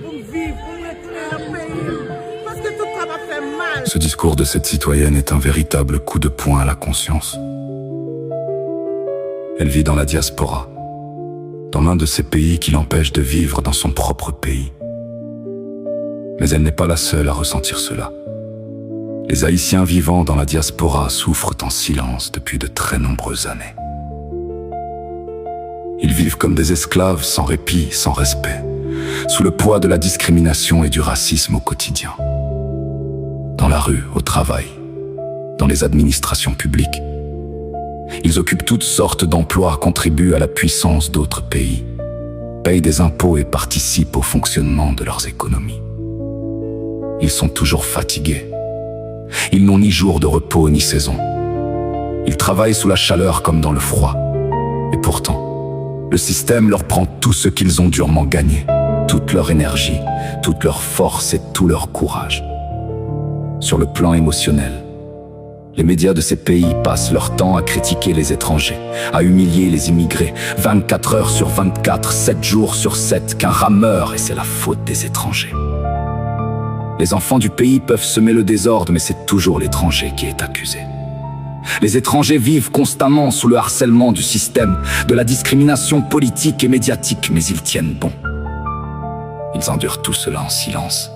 pour vivre, pour retourner dans le pays. Parce que tout ça m'a fait mal. Ce discours de cette citoyenne est un véritable coup de poing à la conscience. Elle vit dans la diaspora, dans l'un de ces pays qui l'empêchent de vivre dans son propre pays. Mais elle n'est pas la seule à ressentir cela. Les Haïtiens vivant dans la diaspora souffrent en silence depuis de très nombreuses années. Ils vivent comme des esclaves sans répit, sans respect, sous le poids de la discrimination et du racisme au quotidien. Dans la rue, au travail, dans les administrations publiques. Ils occupent toutes sortes d'emplois, contribuent à la puissance d'autres pays, payent des impôts et participent au fonctionnement de leurs économies. Ils sont toujours fatigués. Ils n'ont ni jour de repos ni saison. Ils travaillent sous la chaleur comme dans le froid. Et pourtant, le système leur prend tout ce qu'ils ont durement gagné, toute leur énergie, toute leur force et tout leur courage. Sur le plan émotionnel, les médias de ces pays passent leur temps à critiquer les étrangers, à humilier les immigrés, 24 heures sur 24, 7 jours sur 7, qu'un rameur et c'est la faute des étrangers. Les enfants du pays peuvent semer le désordre, mais c'est toujours l'étranger qui est accusé. Les étrangers vivent constamment sous le harcèlement du système, de la discrimination politique et médiatique, mais ils tiennent bon. Ils endurent tout cela en silence.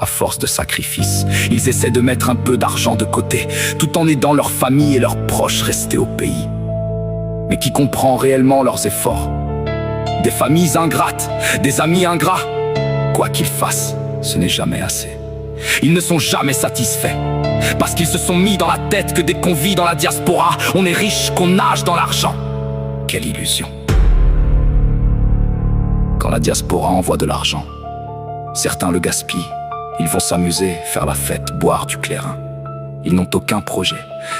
À force de sacrifices, ils essaient de mettre un peu d'argent de côté, tout en aidant leur famille et leurs proches restés au pays. Mais qui comprend réellement leurs efforts? Des familles ingrates, des amis ingrats. Quoi qu'ils fassent, ce n'est jamais assez. Ils ne sont jamais satisfaits, parce qu'ils se sont mis dans la tête que dès qu'on vit dans la diaspora, on est riche, qu'on nage dans l'argent. Quelle illusion! Quand la diaspora envoie de l'argent, certains le gaspillent. Ils vont s'amuser, faire la fête, boire du clairin. Ils n'ont aucun projet,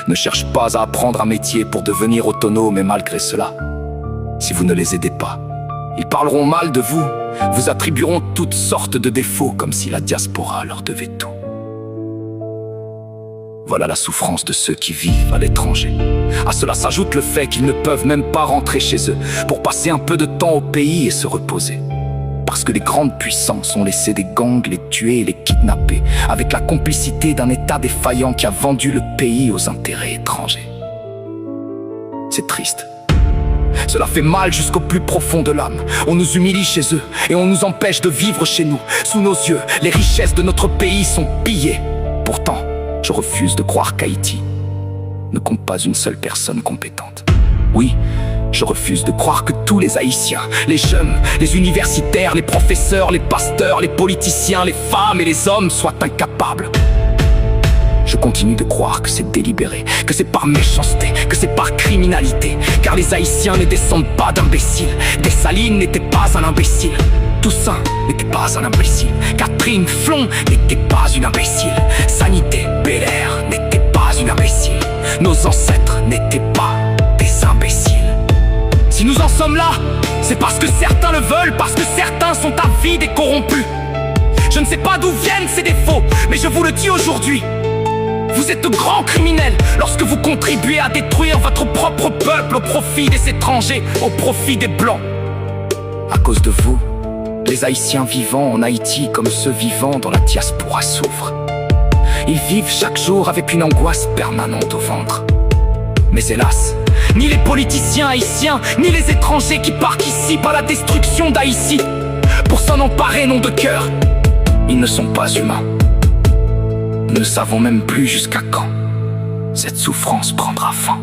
ne cherchent pas à apprendre un métier pour devenir autonomes, et malgré cela, si vous ne les aidez pas, ils parleront mal de vous, vous attribueront toutes sortes de défauts comme si la diaspora leur devait tout. Voilà la souffrance de ceux qui vivent à l'étranger. À cela s'ajoute le fait qu'ils ne peuvent même pas rentrer chez eux pour passer un peu de temps au pays et se reposer. Parce que les grandes puissances ont laissé des gangs les tuer et les kidnapper, avec la complicité d'un État défaillant qui a vendu le pays aux intérêts étrangers. C'est triste. Cela fait mal jusqu'au plus profond de l'âme. On nous humilie chez eux et on nous empêche de vivre chez nous. Sous nos yeux, les richesses de notre pays sont pillées. Pourtant, je refuse de croire qu'Haïti ne compte pas une seule personne compétente. Oui, je refuse de croire que tous les Haïtiens, les jeunes, les universitaires, les professeurs, les pasteurs, les politiciens, les femmes et les hommes soient incapables. Je continue de croire que c'est délibéré, que c'est par méchanceté, que c'est par criminalité. Car les Haïtiens ne descendent pas d'imbéciles. Dessalines n'était pas un imbécile. Toussaint n'était pas un imbécile. Catherine Flon n'était pas une imbécile. Sanité Belair n'était pas une imbécile. Nos ancêtres n'étaient pas des imbéciles. Si nous en sommes là, c'est parce que certains le veulent, parce que certains sont avides et corrompus. Je ne sais pas d'où viennent ces défauts, mais je vous le dis aujourd'hui. Vous êtes de grands criminels lorsque vous contribuez à détruire votre propre peuple au profit des étrangers, au profit des Blancs. À cause de vous, les Haïtiens vivant en Haïti comme ceux vivant dans la diaspora souffrent. Ils vivent chaque jour avec une angoisse permanente au ventre. Mais hélas, ni les politiciens haïtiens, ni les étrangers qui participent à la destruction d'Haïti pour s'en emparer n'ont de cœur. Ils ne sont pas humains. Nous ne savons même plus jusqu'à quand cette souffrance prendra fin.